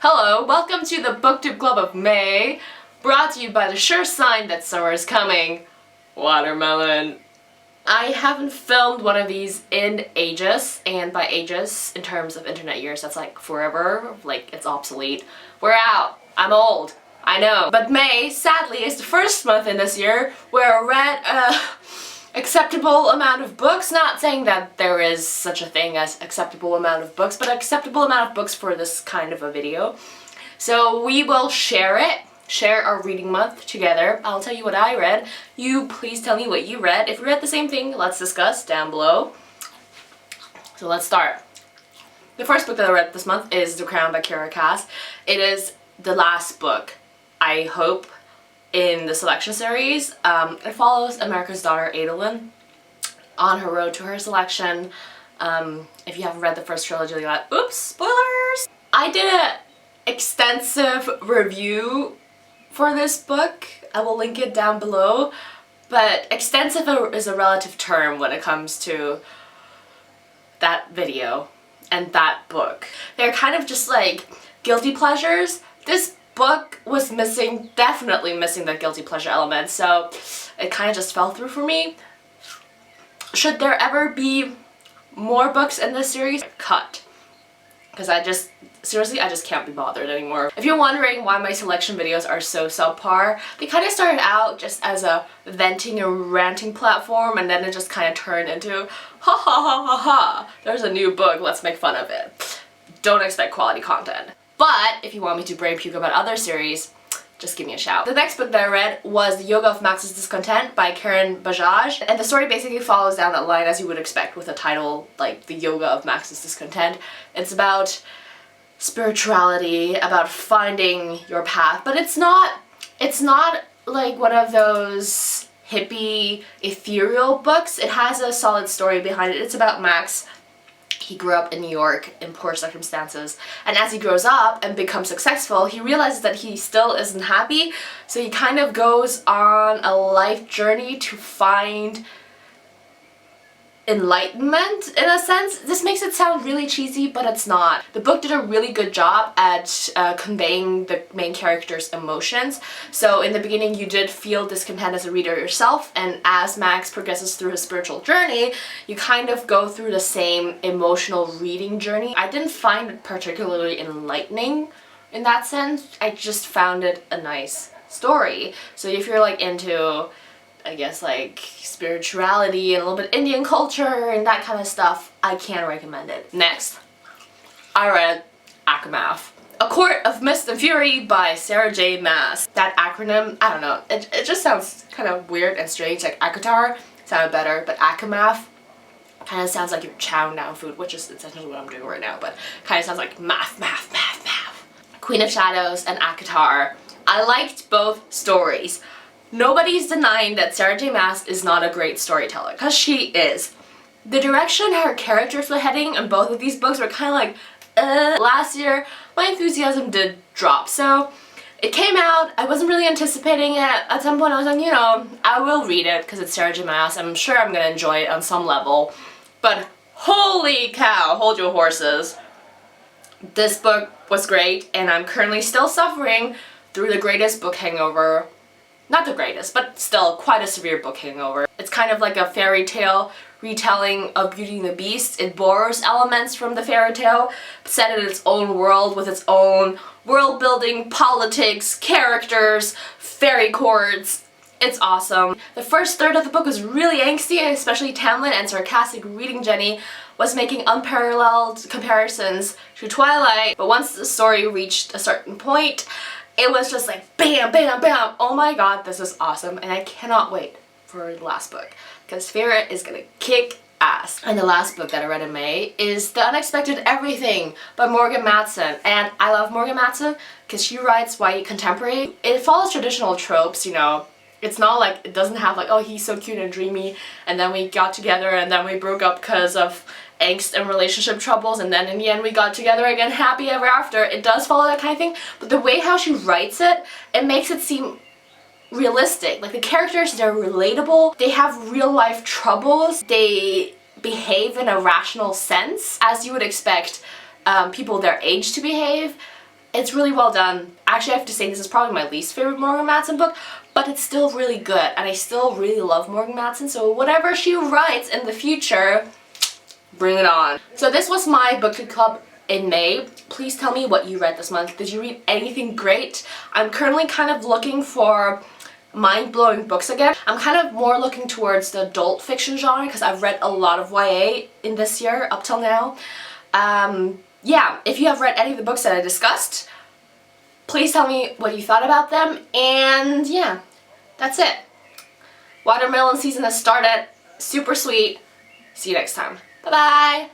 Hello, welcome to the BookTube Club of May, brought to you by the sure sign that summer is coming, watermelon. I haven't filmed one of these in ages, and by ages, in terms of internet years, that's like forever, like it's obsolete. We're out. I'm old. I know. But May, sadly, is the first month in this year where I read acceptable amount of books. Not saying that there is such a thing as acceptable amount of books, but acceptable amount of books for this kind of a video. So we will share our reading month together. I'll tell you what I read. You please tell me what you read. If you read the same thing, let's discuss down below. So let's start. The first book that I read this month is The Crown by Kiera. It is the last book, I hope, in the selection series. It follows America's daughter Adolin on her road to her selection. If you haven't read the first trilogy, oops, spoilers! I did an extensive review for this book. I will link it down below, but extensive is a relative term when it comes to that video and that book. They're kind of just like guilty pleasures. This book was missing, definitely missing that guilty pleasure element, so it kind of just fell through for me. Should there ever be more books in this series, cut. Because seriously, I just can't be bothered anymore. If you're wondering why my selection videos are so subpar, they kind of started out just as a venting and ranting platform, and then it just kind of turned into ha ha ha ha ha, there's a new book, let's make fun of it. Don't expect quality content. But if you want me to brain puke about other series, just give me a shout. The next book that I read was The Yoga of Max's Discontent by Karan, Bajaj, and the story basically follows down that line as you would expect with a title like The Yoga of Max's Discontent. It's about spirituality, about finding your path, but it's not like one of those hippie, ethereal books. It has a solid story behind it. It's about Max. He grew up in New York in poor circumstances, and as he grows up and becomes successful, he realizes that he still isn't happy, so he kind of goes on a life journey to find enlightenment, in a sense. This makes it sound really cheesy, but it's not. The book did a really good job at conveying the main character's emotions. So in the beginning you did feel discontent as a reader yourself, and as Max progresses through his spiritual journey, you kind of go through the same emotional reading journey. I didn't find it particularly enlightening in that sense. I just found it a nice story. So if you're like into, I guess, like spirituality and a little bit Indian culture and that kind of stuff, I can recommend it. Next, I read ACOMAF, A Court of Mist and Fury by Sarah J. Maas. That acronym, I don't know, it just sounds kind of weird and strange. Like ACOTAR sounded better, but ACOMAF kind of sounds like you're chowing down food, which is essentially what I'm doing right now, but kind of sounds like math. Queen of Shadows and ACOTAR. I liked both stories. Nobody's denying that Sarah J. Maas is not a great storyteller, because she is. The direction her characters were heading in both of these books were kind of like, Last year, my enthusiasm did drop, so it came out, I wasn't really anticipating it. At some point I was like, you know, I will read it because it's Sarah J. Maas. I'm sure I'm gonna enjoy it on some level, but holy cow, hold your horses. This book was great, and I'm currently still suffering through the greatest book hangover. Not the greatest, but still quite a severe book hangover. It's kind of like a fairy tale retelling of Beauty and the Beast. It borrows elements from the fairy tale, set in its own world with its own world building, politics, characters, fairy courts. It's awesome. The first third of the book was really angsty, especially Tamlin and sarcastic reading Jenny was making unparalleled comparisons to Twilight, but once the story reached a certain point, it was just like bam, bam, bam. Oh my god, this is awesome, and I cannot wait for the last book because Fira is gonna kick ass. And the last book that I read in May is The Unexpected Everything by Morgan Matson, and I love Morgan Matson because she writes YA contemporary. It follows traditional tropes, you know. It's not like, it doesn't have like, oh, he's so cute and dreamy, and then we got together and then we broke up because of angst and relationship troubles, and then in the end we got together again happy ever after. It does follow that kind of thing, but the way how she writes it, it makes it seem realistic. Like the characters, they're relatable, they have real life troubles, they behave in a rational sense as you would expect people their age to behave, It's really well done. Actually, I have to say this is probably my least favorite Morgan Matson book, but it's still really good, and I still really love Morgan Matson, so whatever she writes in the future, bring it on. So this was my BookTube Club in May. Please tell me what you read this month. Did you read anything great? I'm currently kind of looking for mind-blowing books again. I'm kind of more looking towards the adult fiction genre because I've read a lot of YA in this year up till now. Yeah, if you have read any of the books that I discussed, please tell me what you thought about them, and yeah, that's it. Watermelon season has started. Super sweet. See you next time. Bye-bye!